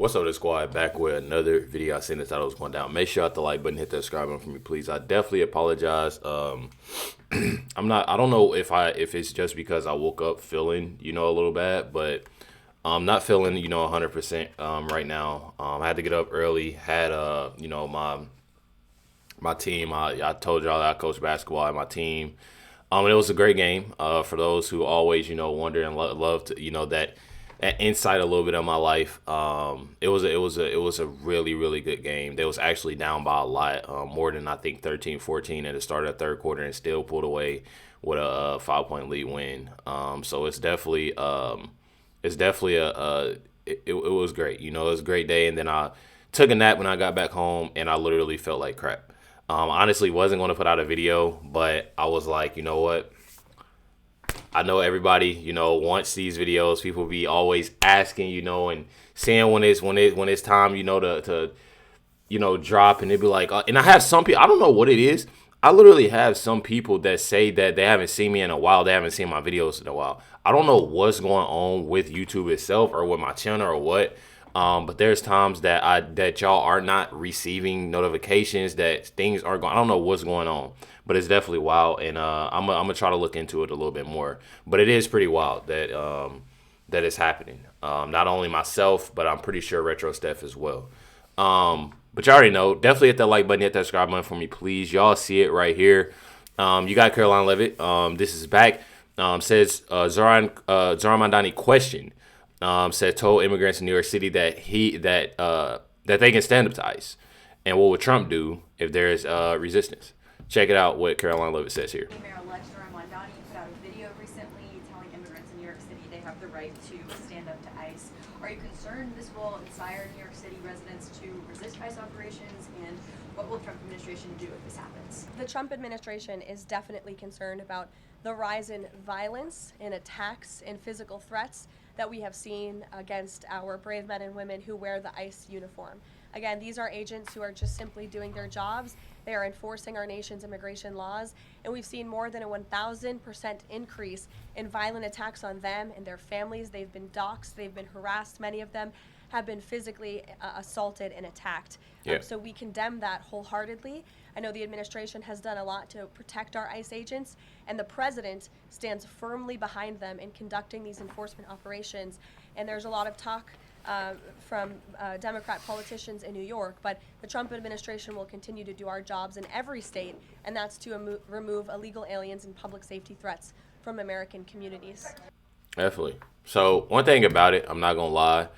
What's up, the squad? Back with another video. I seen this, thought it was going down. Make sure you hit the like button, hit that subscribe button for me, please. I definitely apologize. I don't know if it's just because I woke up feeling, a little bad, but I'm not feeling, 100% right now. I had to get up early, had, my team. I told y'all that I coach basketball at my team. And it was a great game. For those who always, wonder and love to, that insight a little bit of my life. It was a really, really good game. They was actually down by a lot, more than I think 13-14 at the start of the third quarter, and still pulled away with a 5-point lead win. So it was great. It was a great day. And then I took a nap when I got back home, and I literally felt like crap. Honestly, wasn't going to put out a video, but I was like, you know what? I know everybody, wants these videos. People be always asking, and saying when it's time, to drop, and they be like, and I have some people, I don't know what it is. I literally have some people that say that they haven't seen me in a while. They haven't seen my videos in a while. I don't know what's going on with YouTube itself or with my channel or what. But there's times that y'all are not receiving notifications, that things are going. I don't know what's going on, but it's definitely wild, and I'm gonna try to look into it a little bit more. But it is pretty wild that it's happening. Not only myself, but I'm pretty sure Retro Steph as well. But you already know. Definitely hit that like button, hit that subscribe button for me, please. Y'all see it right here. You got Caroline Levitt. This is back. Says Zoran Mamdani question. Said told immigrants in New York City that they can stand up to ICE, and what would Trump do if there is resistance? Check it out. What Caroline Levitt says here. Mayor-elect Mamdani put out a video recently telling immigrants in New York City they have the right to stand up to ICE. Are you concerned this will inspire New York City residents to resist ICE operations, and what will the Trump administration do if this happens? The Trump administration is definitely concerned about the rise in violence, in attacks, and physical threats that we have seen against our brave men and women who wear the ICE uniform. Again, these are agents who are just simply doing their jobs. They are enforcing our nation's immigration laws, and we've seen more than a 1,000% increase in violent attacks on them and their families. They've been doxxed, they've been harassed, many of them have been physically assaulted and attacked. Yeah. So we condemn that wholeheartedly. I know the administration has done a lot to protect our ICE agents, and the president stands firmly behind them in conducting these enforcement operations. And there's a lot of talk from Democrat politicians in New York, but the Trump administration will continue to do our jobs in every state, and that's to remove illegal aliens and public safety threats from American communities. Definitely. So one thing about it, I'm not gonna lie.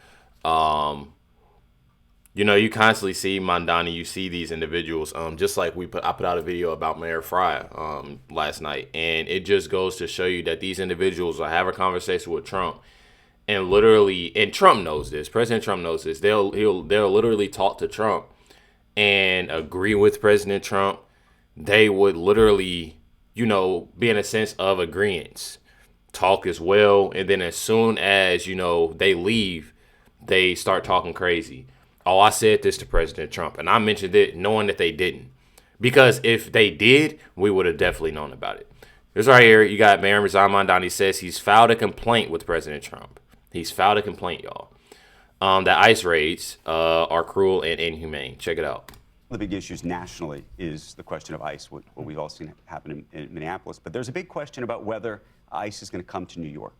You constantly see Mamdani, you see these individuals, just like I put out a video about Mayor Fry last night, and it just goes to show you that these individuals will have a conversation with Trump, and literally, and Trump knows this, President Trump knows this, they'll literally talk to Trump and agree with President Trump. They would literally, be in a sense of agreement, talk as well, and then as soon as, they leave, they start talking crazy. Oh, I said this to President Trump, and I mentioned it knowing that they didn't. Because if they did, we would have definitely known about it. This right here, you got Mayor Mamdani says he's filed a complaint with President Trump. He's filed a complaint, y'all. That ICE raids are cruel and inhumane. Check it out. One of the big issues nationally is the question of ICE, what we've all seen happen in Minneapolis. But there's a big question about whether ICE is going to come to New York.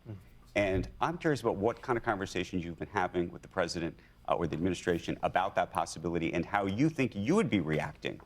And I'm curious about what kind of conversations you've been having with the president or the administration about that possibility, and how you think you would be reacting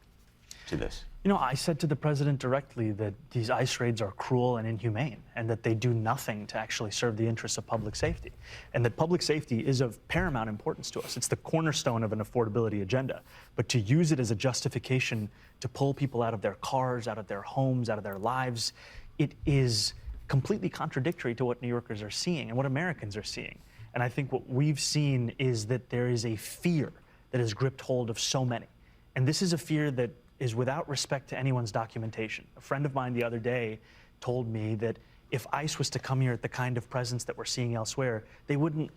to this. I said to the president directly that these ICE raids are cruel and inhumane, and that they do nothing to actually serve the interests of public safety, and that public safety is of paramount importance to us. It's the cornerstone of an affordability agenda. But to use it as a justification to pull people out of their cars, out of their homes, out of their lives, it is completely contradictory to what New Yorkers are seeing and what Americans are seeing. And I think what we've seen is that there is a fear that has gripped hold of so many. And this is a fear that is without respect to anyone's documentation. A friend of mine the other day told me that if ICE was to come here at the kind of presence that we're seeing elsewhere, they wouldn't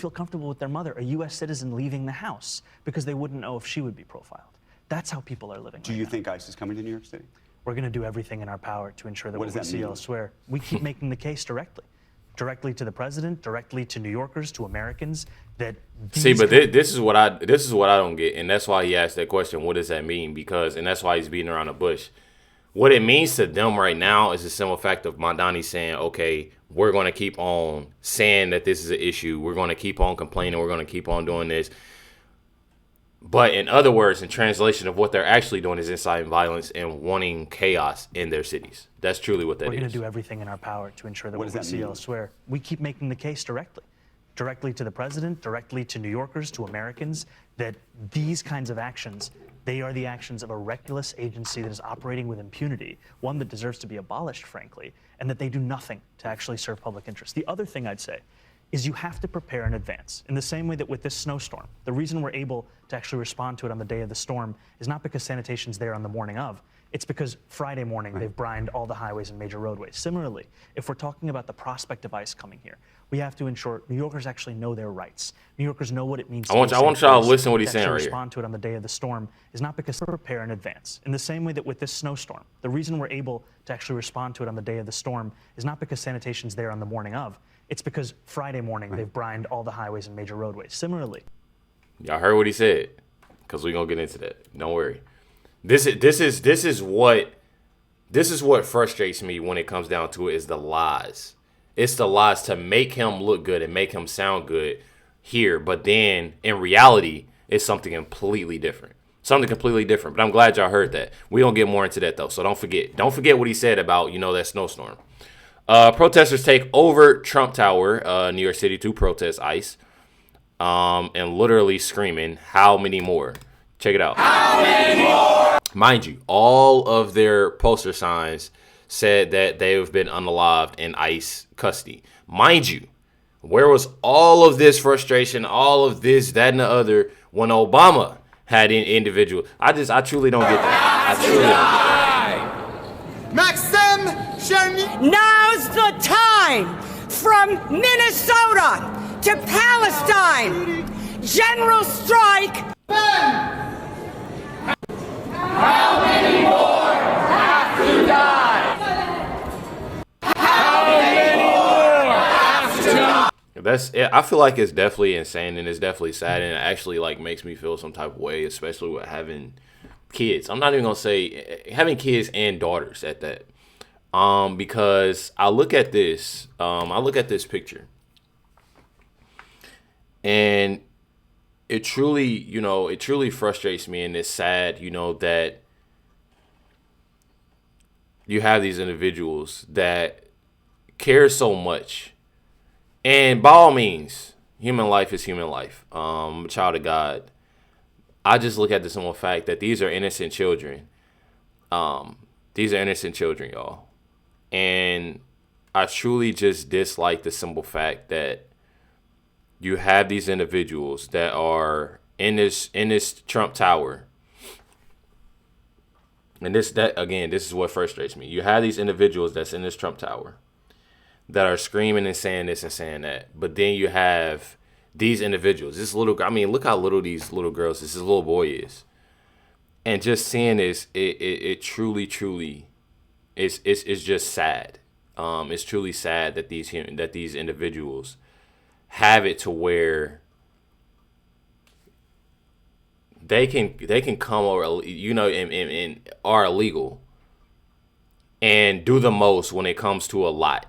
feel comfortable with their mother, a U.S. citizen, leaving the house because they wouldn't know if she would be profiled. That's how people are living. Do you think ICE is coming to New York City? We're going to do everything in our power to ensure that what we see elsewhere. We keep making the case directly. directly to the president, directly to New Yorkers, to Americans, that See, but this is what I don't get, and that's why he asked that question. What does that mean? And that's why he's beating around the bush. What it means to them right now is the simple fact of Mamdani saying, okay, we're going to keep on saying that this is an issue. We're going to keep on complaining. We're going to keep on doing this. But in other words, in translation of what they're actually doing is inciting violence and wanting chaos in their cities. That's truly what that is. We're going to do everything in our power to ensure that What what does we that see mean? elsewhere, we keep making the case directly to the president, directly to New Yorkers, to Americans, that these kinds of actions, they are the actions of a reckless agency that is operating with impunity, one that deserves to be abolished, frankly, and that they do nothing to actually serve public interest. The other thing I'd say is you have to prepare in advance. In the same way that with this snowstorm, the reason we're able to actually respond to it on the day of the storm is not because sanitation's there on the morning of, it's because Friday morning they've brined all the highways and major roadways. Similarly, if we're talking about the prospect of ICE coming here, we have to ensure New Yorkers actually know their rights. New Yorkers know what it means I want y'all to listen to what he's saying right here. Respond to it on the day of the storm is not because we prepare in advance. In the same way that with this snowstorm, the reason we're able to actually respond to it on the day of the storm is not because sanitation's there on the morning of, it's because Friday morning they've brined all the highways and major roadways. Similarly, Y'all heard what he said, because we're gonna get into that. Don't worry. This is what frustrates me when it comes down to it, is the lies. It's the lies to make him look good and make him sound good here, but then in reality, it's something completely different. Something completely different. But I'm glad y'all heard that. We gonna get more into that though, so don't forget. Don't forget what he said about, that snowstorm. Protesters take over Trump Tower, New York City, to protest ICE, and literally screaming, "How many more?" Check it out. How many more? Mind you, all of their poster signs said that they have been unalived in ICE custody. Mind you, where was all of this frustration, all of this, that, and the other when Obama had an individual? I truly don't get that. I truly don't get that. Maxime Cherny. Now's the time. From Minnesota to Palestine. General strike. How many more have to die? How many more have to die? I feel like it's definitely insane and it's definitely sad, and it actually makes me feel some type of way, especially with having kids. I'm not even gonna say having kids and daughters at that. Because I look at this picture, and it truly frustrates me, and it's sad, that you have these individuals that care so much. And by all means, human life is human life. I'm a child of God. I just look at the simple fact that these are innocent children. These are innocent children, y'all. And I truly just dislike the simple fact that you have these individuals that are in this Trump Tower. And this is what frustrates me. You have these individuals that's in this Trump Tower that are screaming and saying this and saying that. But then you have these individuals, look how little these little girls, this little boy is. And just seeing this, it truly it's just sad. It's truly sad that these individuals have it to where they can come over, and are illegal and do the most when it comes to a lot.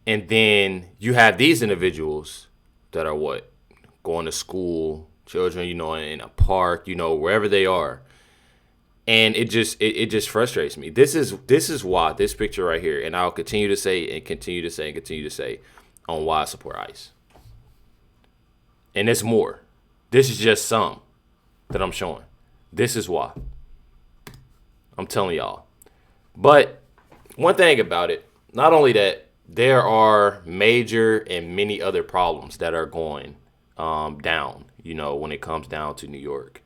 And then you have these individuals that are going to school, children, in a park, wherever they are. And it just frustrates me. This is why this picture right here, and I'll continue to say on why I support ICE. And there's more. This is just some that I'm showing. This is why. I'm telling y'all. But one thing about it, not only that, there are major and many other problems that are going down, when it comes down to New York.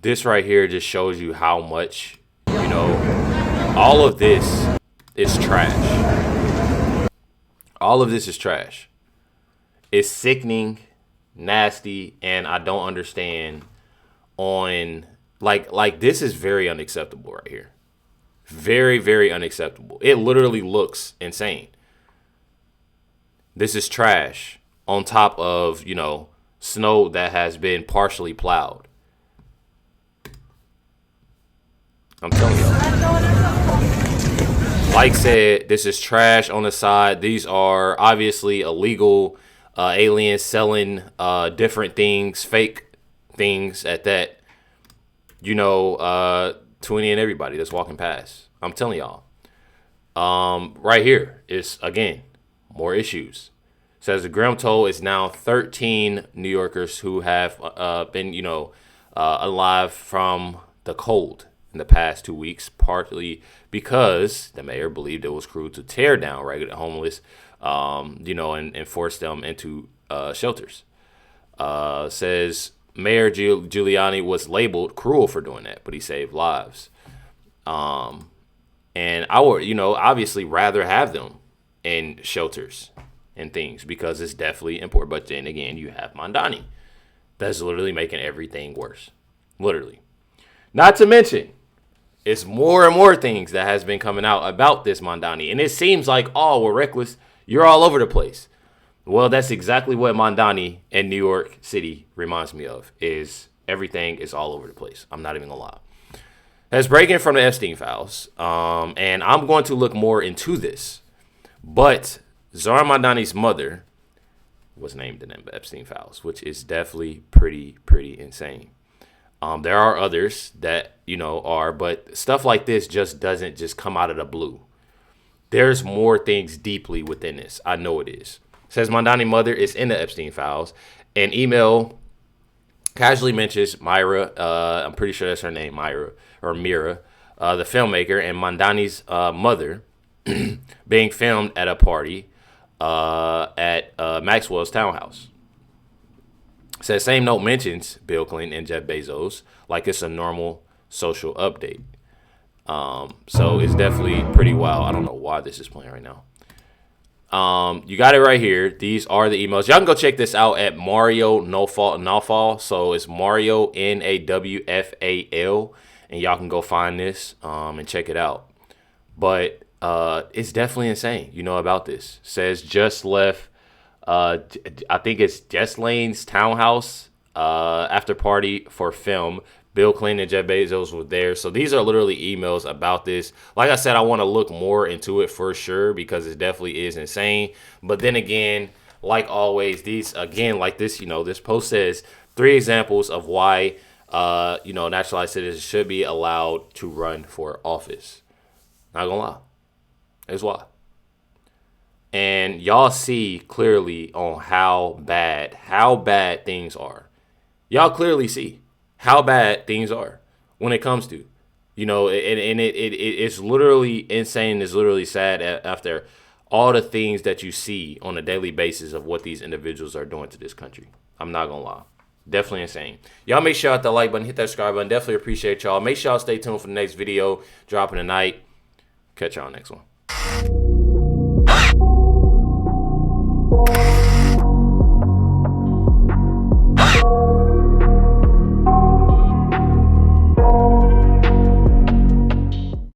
This right here just shows you how much, all of this is trash. All of this is trash. It's sickening, nasty, and I don't understand this is very unacceptable right here. Very, very unacceptable. It literally looks insane. This is trash on top of, you know, snow that has been partially plowed. I'm telling y'all. Like said, this is trash on the side. These are obviously illegal aliens selling different things, fake things at that, you know, to any and everybody that's walking past. I'm telling y'all. Right here is, again, more issues. Says the grim toll is now 13 New Yorkers who have been, you know, alive from the cold in the past 2 weeks, partly because the mayor believed it was cruel to tear down regular homeless, you know, and force them into shelters. Says Mayor Giuliani was labeled cruel for doing that, but he saved lives. And I would, you know, obviously rather have them in shelters and things because it's definitely important. But then again, you have Mamdani that's literally making everything worse. Literally. Not to mention, it's more and more things that has been coming out about this Mamdani. And it seems like, oh, well, Recklezz, you're all over the place. Well, that's exactly what Mamdani in New York City reminds me of, is everything is all over the place. I'm not even going to lie. That's breaking from the Epstein files. And I'm going to look more into this. But Zara Mamdani's mother was named in the Epstein files, which is definitely pretty insane. There are others that, you know, are, but stuff like this just doesn't just come out of the blue. There's more things deeply within this. I know it is. Says Mamdani's mother is in the Epstein files. An email casually mentions Myra, I'm pretty sure that's her name, Myra, or Mira, the filmmaker, and Mamdani's mother being filmed at a party at Maxwell's townhouse. Says same note mentions Bill Clinton and Jeff Bezos like it's a normal social update. So it's definitely pretty wild. I don't know why this is playing right now. You got it right here. These are the emails. Y'all can go check this out at Mario Nawfal. So it's Mario Nawfal, and y'all can go find this and check it out. But it's definitely insane. You know about this. Says just left. I think it's Jess Lane's townhouse after party for film. Bill Clinton and Jeff Bezos were there. So these are literally emails about this. Like I said, I want to look more into it for sure because it definitely is insane. But then again, like always, these, again, like this, you know, this post says 3 examples of why, you know, naturalized citizens should be allowed to run for office. Not gonna lie. That's why. And y'all see clearly on how bad things are. Y'all clearly see how bad things are when it comes to, you know, and it's literally insane. It's literally sad after all the things that you see on a daily basis of what these individuals are doing to this country. I'm not gonna lie. Definitely insane. Y'all make sure you hit that like button, hit that subscribe button. Definitely appreciate y'all. Make sure y'all stay tuned for the next video dropping tonight. Catch y'all next one.